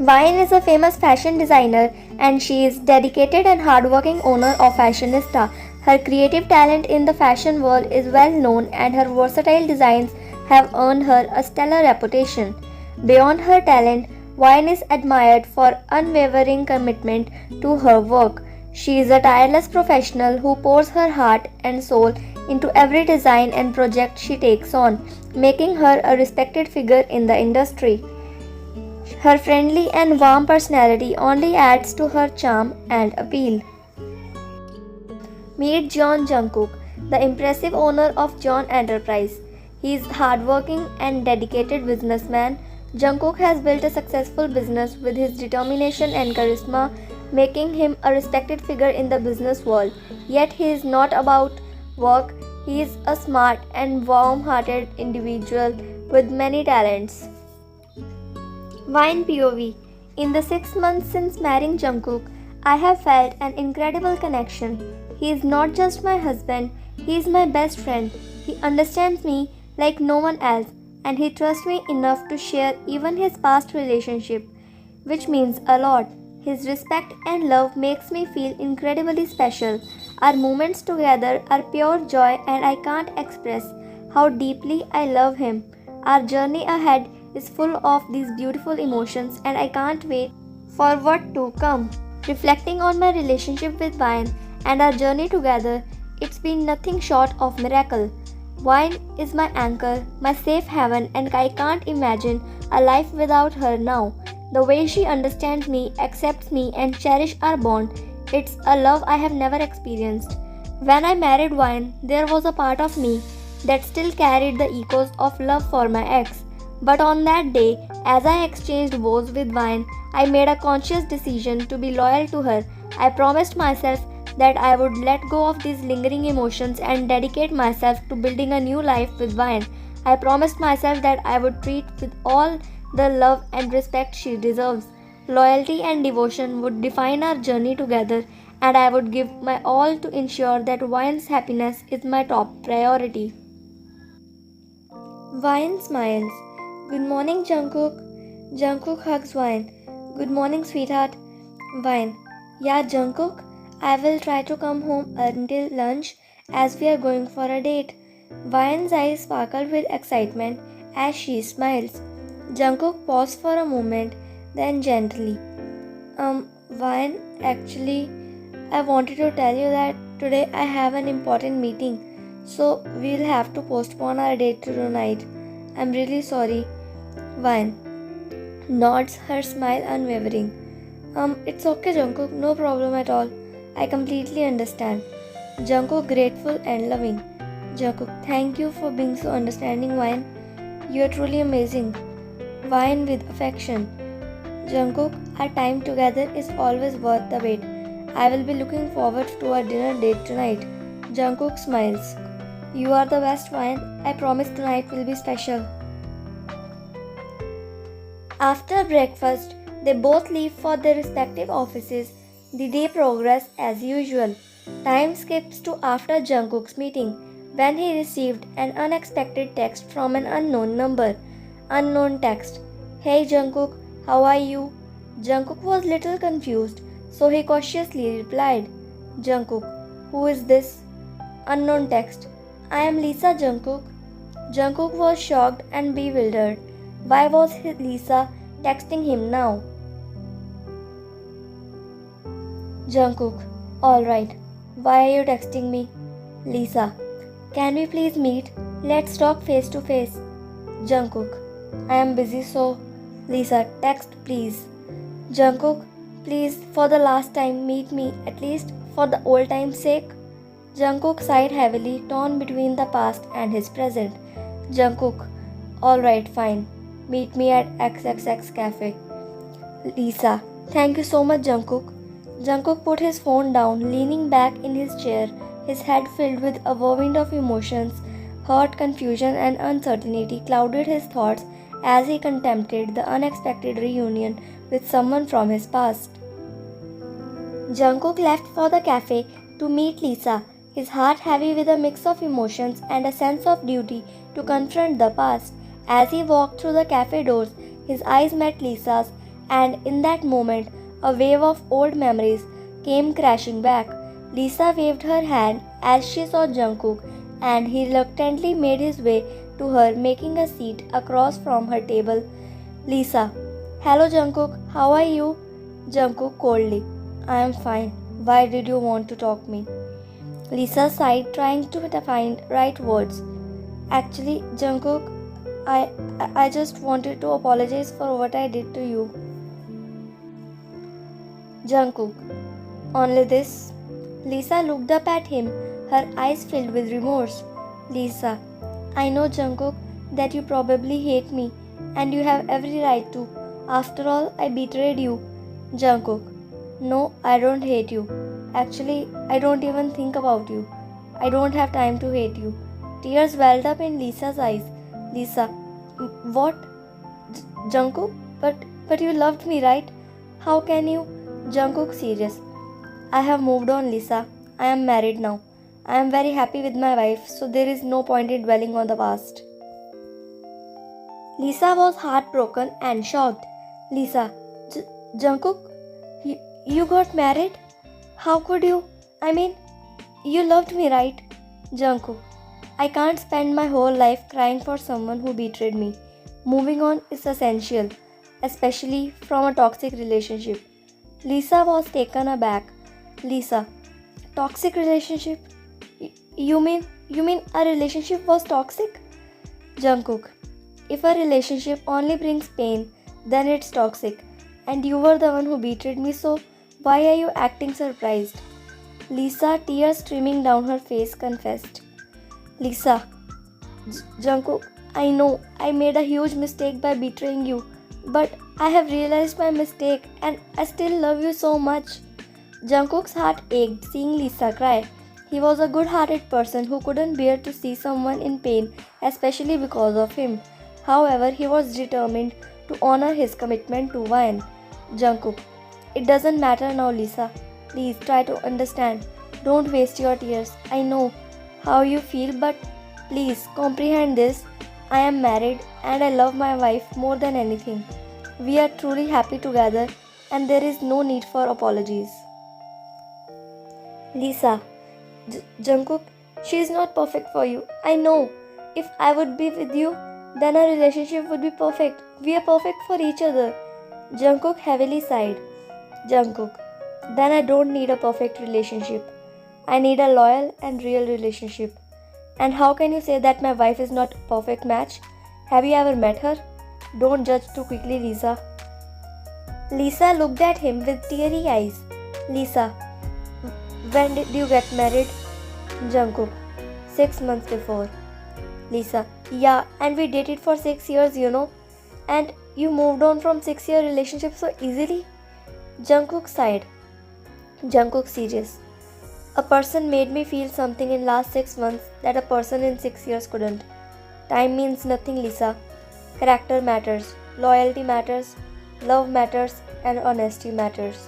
Vine is a famous fashion designer and she is dedicated and hardworking owner of Fashionista. Her creative talent in the fashion world is well known and her versatile designs have earned her a stellar reputation. Beyond her talent, Vine is admired for unwavering commitment to her work. She is a tireless professional who pours her heart and soul into every design and project she takes on, making her a respected figure in the industry. Her friendly and warm personality only adds to her charm and appeal. Meet John Jungkook, the impressive owner of John Enterprise. He is hardworking and dedicated businessman. Jungkook has built a successful business with his determination and charisma, making him a respected figure in the business world. Yet he is not about work. He is a smart and warm-hearted individual with many talents. Vine POV. In the 6 months since marrying Jungkook, I have felt an incredible connection. He is not just my husband, he is my best friend. He understands me like no one else and he trusts me enough to share even his past relationship, which means a lot. His respect and love makes me feel incredibly special. Our moments together are pure joy and I can't express how deeply I love him. Our journey ahead is full of these beautiful emotions and I can't wait for what to come. Reflecting on my relationship with Vine and our journey together, it's been nothing short of miracle. Vine is my anchor, my safe haven, and I can't imagine a life without her now. The way she understands me, accepts me, and cherishes our bond, it's a love I have never experienced. When I married Vine, there was a part of me that still carried the echoes of love for my ex. But on that day, as I exchanged vows with Vine, I made a conscious decision to be loyal to her. I promised myself that I would let go of these lingering emotions and dedicate myself to building a new life with Vine. I promised myself that I would treat with all the love and respect she deserves. Loyalty and devotion would define our journey together, and I would give my all to ensure that Vine's happiness is my top priority. Vine smiles. Good morning, Jungkook. Jungkook hugs Vine. Good morning, sweetheart. Vine. Yeah, Jungkook. I will try to come home until lunch as we are going for a date. Vine's eyes sparkle with excitement as she smiles. Jungkook paused for a moment, then gently. Vine, actually, I wanted to tell you that today I have an important meeting, so we'll have to postpone our date to tonight. I'm really sorry. Vine nods, her smile unwavering. It's okay, Jungkook, no problem at all. I completely understand. Jungkook grateful and loving. Jungkook, thank you for being so understanding, Vine. You're truly amazing. Vine with affection. Jungkook, our time together is always worth the wait. I will be looking forward to our dinner date tonight. Jungkook smiles. You are the best, Vine. I promise tonight will be special. After breakfast, they both leave for their respective offices. The day progresses as usual. Time skips to after Jungkook's meeting, when he received an unexpected text from an unknown number. Unknown text. Hey Jungkook, how are you? Jungkook was little confused, so he cautiously replied. Jungkook, who is this? Unknown text. I am Lisa, Jungkook. Jungkook was shocked and bewildered. Why was Lisa texting him now? Jungkook, alright. Why are you texting me? Lisa, can we please meet? Let's talk face to face. Jungkook, I am busy so. Lisa, text please. Jungkook, please for the last time meet me, at least for the old time's sake. Jungkook sighed heavily, torn between the past and his present. Jungkook, alright, fine. Meet me at XXX Cafe. Lisa, thank you so much, Jungkook. Jungkook put his phone down, leaning back in his chair, his head filled with a whirlwind of emotions. Hurt, confusion, and uncertainty clouded his thoughts as he contemplated the unexpected reunion with someone from his past. Jungkook left for the cafe to meet Lisa, his heart heavy with a mix of emotions and a sense of duty to confront the past. As he walked through the cafe doors, his eyes met Lisa's, And in that moment, a wave of old memories came crashing back. Lisa waved her hand as she saw Jungkook, and he reluctantly made his way to her, making a seat across from her table. Lisa, hello Jungkook, how are you? Jungkook coldly, I am fine. Why did you want to talk me? Lisa sighed, trying to find right words. Actually, Jungkook, I I just wanted to apologize for what I did to you. Jungkook, only this? Lisa looked up at him, her eyes filled with remorse. Lisa, I know Jungkook that you probably hate me and you have every right to. After all, I betrayed you. Jungkook, no, I don't hate you. Actually, I don't even think about you. I don't have time to hate you. Tears welled up in Lisa's eyes. Lisa, what? Jungkook? But you loved me, right? How can you? Jungkook serious. I have moved on, Lisa. I am married now. I am very happy with my wife, so there is no point in dwelling on the past. Lisa was heartbroken and shocked. Lisa, Jungkook, you got married? How could you? I mean, you loved me, right? Jungkook, I can't spend my whole life crying for someone who betrayed me. Moving on is essential, especially from a toxic relationship. Lisa was taken aback. Lisa, toxic relationship? You mean a relationship was toxic? Jungkook, if a relationship only brings pain, then it's toxic. And you were the one who betrayed me, so why are you acting surprised? Lisa, tears streaming down her face, confessed. Lisa, Jungkook, I know I made a huge mistake by betraying you, but I have realized my mistake and I still love you so much. Jungkook's heart ached seeing Lisa cry. He was a good-hearted person who couldn't bear to see someone in pain, especially because of him. However, he was determined to honor his commitment to Wine. Jungkook, it doesn't matter now, Lisa. Please try to understand. Don't waste your tears. I know how you feel, but please comprehend this. I am married and I love my wife more than anything. We are truly happy together and there is no need for apologies. Lisa, Jungkook, she is not perfect for you. I know. If I would be with you, then our relationship would be perfect. We are perfect for each other. Jungkook heavily sighed. Jungkook, then I don't need a perfect relationship. I need a loyal and real relationship. And how can you say that my wife is not a perfect match? Have you ever met her? Don't judge too quickly, Lisa. Lisa looked at him with teary eyes. Lisa, when did you get married? Jungkook, 6 months before. Lisa, yeah, and we dated for 6 years, And you moved on from 6-year relationship so easily? Jungkook sighed. Jungkook serious. A person made me feel something in last 6 months that a person in 6 years couldn't. Time means nothing, Lisa. Character matters, loyalty matters, love matters, and honesty matters.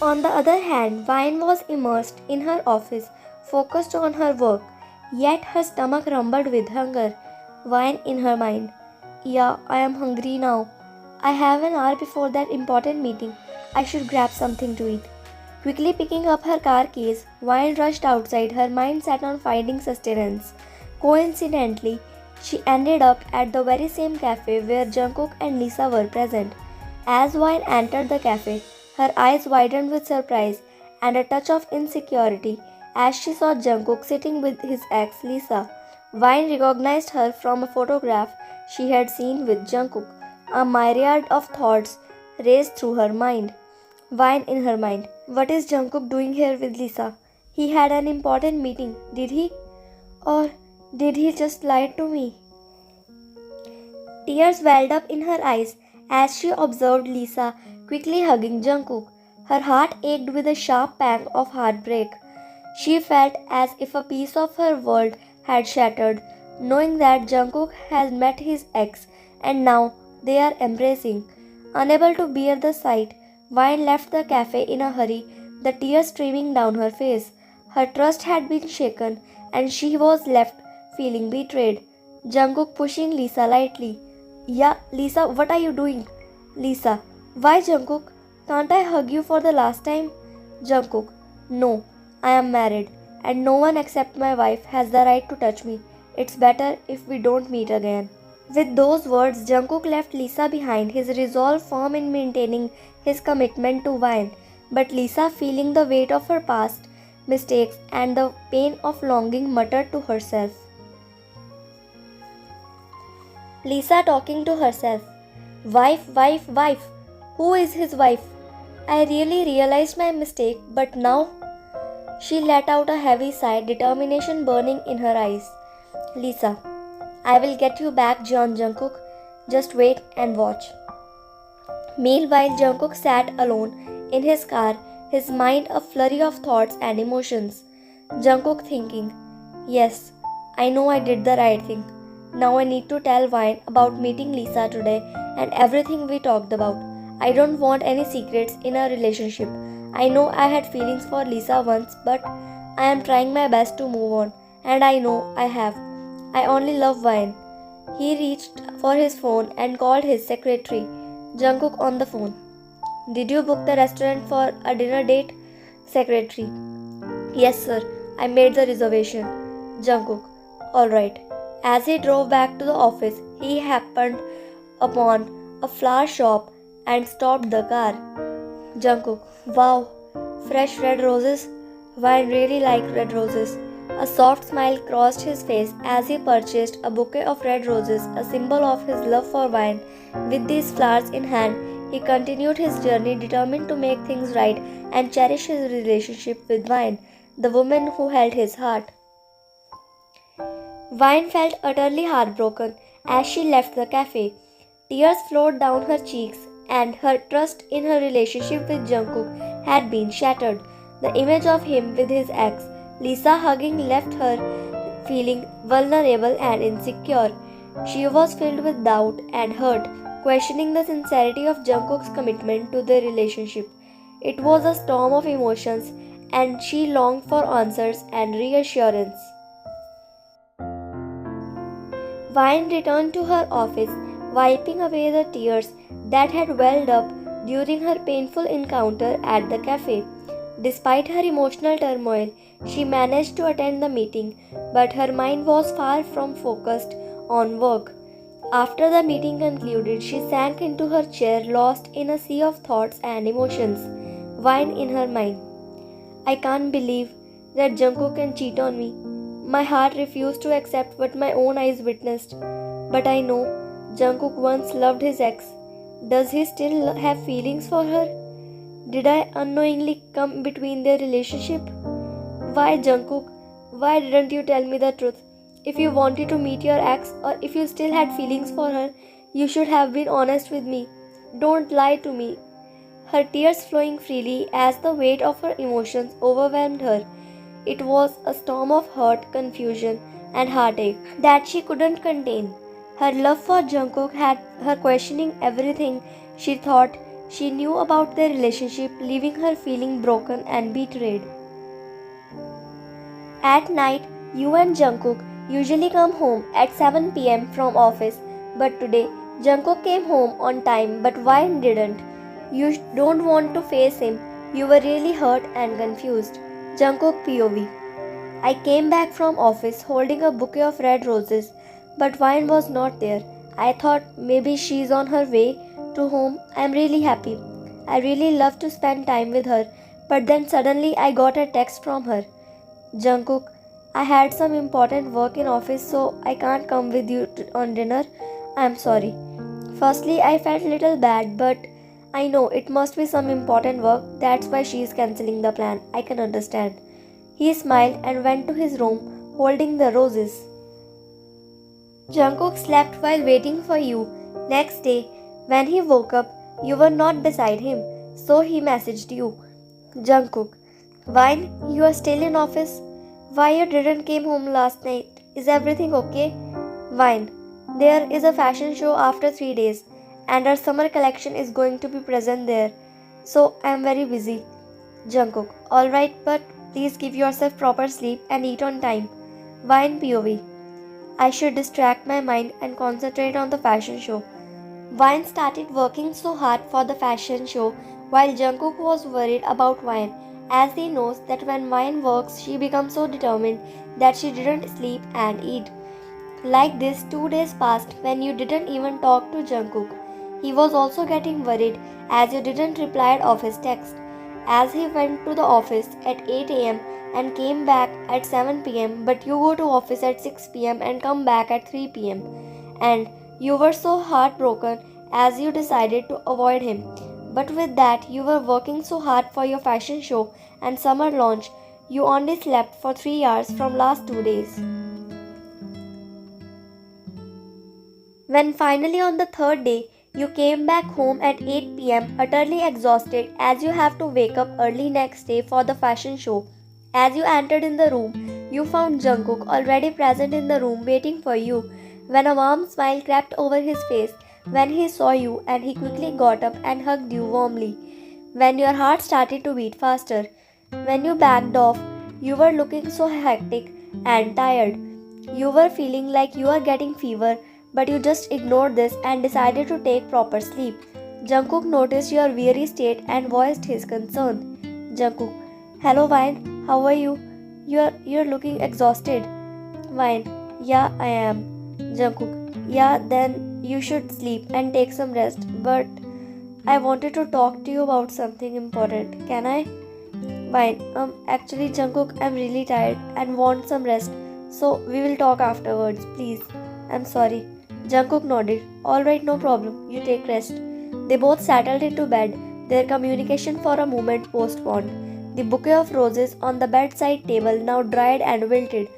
On the other hand, Vine was immersed in her office, focused on her work, yet her stomach rumbled with hunger. Vine in her mind. Yeah, I am hungry now. I have an hour before that important meeting. I should grab something to eat. Quickly picking up her car keys, Vine rushed outside, her mind set on finding sustenance. Coincidentally, she ended up at the very same cafe where Jungkook and Lisa were present. As Vine entered the cafe, her eyes widened with surprise and a touch of insecurity as she saw Jungkook sitting with his ex Lisa. Vine recognized her from a photograph she had seen with Jungkook. A myriad of thoughts raced through her mind. Vine in her mind. What is Jungkook doing here with Lisa? He had an important meeting, did he? Or did he just lie to me? Tears welled up in her eyes as she observed Lisa quickly hugging Jungkook. Her heart ached with a sharp pang of heartbreak. She felt as if a piece of her world had shattered, knowing that Jungkook had met his ex and now they are embracing. Unable to bear the sight, Vine left the cafe in a hurry, the tears streaming down her face. Her trust had been shaken and she was left feeling betrayed. Jungkook pushing Lisa lightly. Yeah, Lisa, what are you doing? Lisa, why Jungkook? Can't I hug you for the last time? Jungkook, no, I am married and no one except my wife has the right to touch me. It's better if we don't meet again. With those words, Jungkook left Lisa behind, his resolve firm in maintaining his commitment to Vine. But Lisa, feeling the weight of her past mistakes and the pain of longing, muttered to herself. Lisa talking to herself. Wife, wife, wife. Who is his wife? I really realized my mistake, but now... She let out a heavy sigh, determination burning in her eyes. Lisa, I will get you back, Jungkook. Just wait and watch. Meanwhile, Jungkook sat alone in his car, his mind a flurry of thoughts and emotions. Jungkook thinking, yes, I know I did the right thing. Now I need to tell Vine about meeting Lisa today and everything we talked about. I don't want any secrets in our relationship. I know I had feelings for Lisa once, but I am trying my best to move on. And I know I have. I only love Vine. He reached for his phone and called his secretary. Jungkook on the phone. Did you book the restaurant for a dinner date? Secretary. Yes sir, I made the reservation. Jungkook. Alright. As he drove back to the office, he happened upon a flower shop and stopped the car. Jungkook. Wow, fresh red roses. Vine really liked red roses. A soft smile crossed his face as he purchased a bouquet of red roses, a symbol of his love for Vine. With these flowers in hand, he continued his journey determined to make things right and cherish his relationship with Vine, the woman who held his heart. Vine felt utterly heartbroken as she left the cafe. Tears flowed down her cheeks and her trust in her relationship with Jungkook had been shattered. The image of him with his ex, Lisa hugging, left her feeling vulnerable and insecure. She was filled with doubt and hurt, questioning the sincerity of Jungkook's commitment to the relationship. It was a storm of emotions and she longed for answers and reassurance. Vine returned to her office, wiping away the tears that had welled up during her painful encounter at the cafe. Despite her emotional turmoil, she managed to attend the meeting, but her mind was far from focused on work. After the meeting concluded, she sank into her chair, lost in a sea of thoughts and emotions. Vine in her mind. I can't believe that Jungkook can cheat on me. My heart refused to accept what my own eyes witnessed. But I know Jungkook once loved his ex. Does he still have feelings for her? Did I unknowingly come between their relationship? Why, Jungkook? Why didn't you tell me the truth? If you wanted to meet your ex or if you still had feelings for her, you should have been honest with me. Don't lie to me. Her tears flowing freely as the weight of her emotions overwhelmed her. It was a storm of hurt, confusion, and heartache that she couldn't contain. Her love for Jungkook had her questioning everything she thought she knew about their relationship, leaving her feeling broken and betrayed. At night, you and Jungkook usually come home at 7 p.m. from office, but today Jungkook came home on time but Vine didn't. You don't want to face him. You were really hurt and confused. Jungkook POV. I came back from office holding a bouquet of red roses, but Vine was not there. I thought maybe she's on her way to home. I'm really happy. I really love to spend time with her, but then suddenly I got a text from her. Jungkook, I had some important work in office so I can't come with you on dinner. I'm sorry. Firstly, I felt little bad, but I know it must be some important work. That's why she is cancelling the plan. I can understand. He smiled and went to his room holding the roses. Jungkook slept while waiting for you. Next day, when he woke up, you were not beside him, so he messaged you. Jungkook, Vine, you are still in office? Why you didn't came home last night? Is everything okay? Vine, there is a fashion show after 3 days and our summer collection is going to be present there. So I am very busy. Jungkook, alright, but please give yourself proper sleep and eat on time. Vine POV. I should distract my mind and concentrate on the fashion show. Vine started working so hard for the fashion show while Jungkook was worried about Vine, as he knows that when Vine works she becomes so determined that she didn't sleep and eat. Like this, 2 days passed when you didn't even talk to Jungkook. He was also getting worried as you didn't reply of his text. As he went to the office at 8 a.m. and came back at 7 p.m., but you go to office at 6 p.m. and come back at 3 p.m. And you were so heartbroken as you decided to avoid him. But with that, you were working so hard for your fashion show and summer launch, you only slept for 3 hours from last 2 days. When finally on the third day, you came back home at 8 p.m. utterly exhausted as you have to wake up early next day for the fashion show. As you entered in the room, you found Jungkook already present in the room waiting for you. When a warm smile crept over his face when he saw you, and he quickly got up and hugged you warmly. When your heart started to beat faster. When you backed off, you were looking so hectic and tired. You were feeling like you are getting fever, but you just ignored this and decided to take proper sleep. Jungkook noticed your weary state and voiced his concern. Jungkook: "Hello Vine, how are you? You're looking exhausted." Vine: "Yeah, I am." Jungkook: "Yeah, then you should sleep and take some rest. But I wanted to talk to you about something important. Can I?" Vine: Actually Jungkook, I'm really tired and want some rest. So we will talk afterwards, please. I'm sorry." Jungkook nodded. "Alright, no problem. You take rest." They both settled into bed, their communication for a moment postponed. The bouquet of roses on the bedside table, now dried and wilted,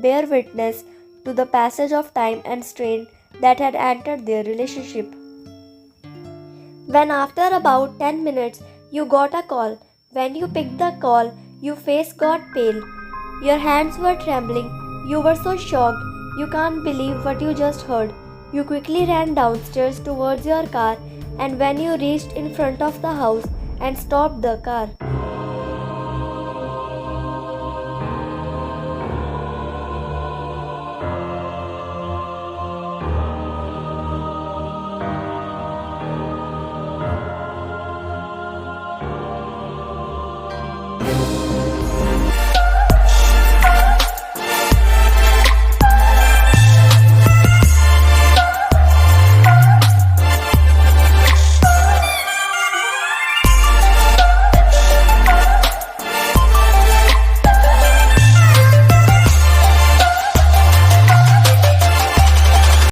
bear witness to the passage of time and strain that had entered their relationship. When after about 10 minutes you got a call, when you picked the call, your face got pale. Your hands were trembling. You were so shocked. You can't believe what you just heard. You quickly ran downstairs towards your car, and when you reached in front of the house and stopped the car,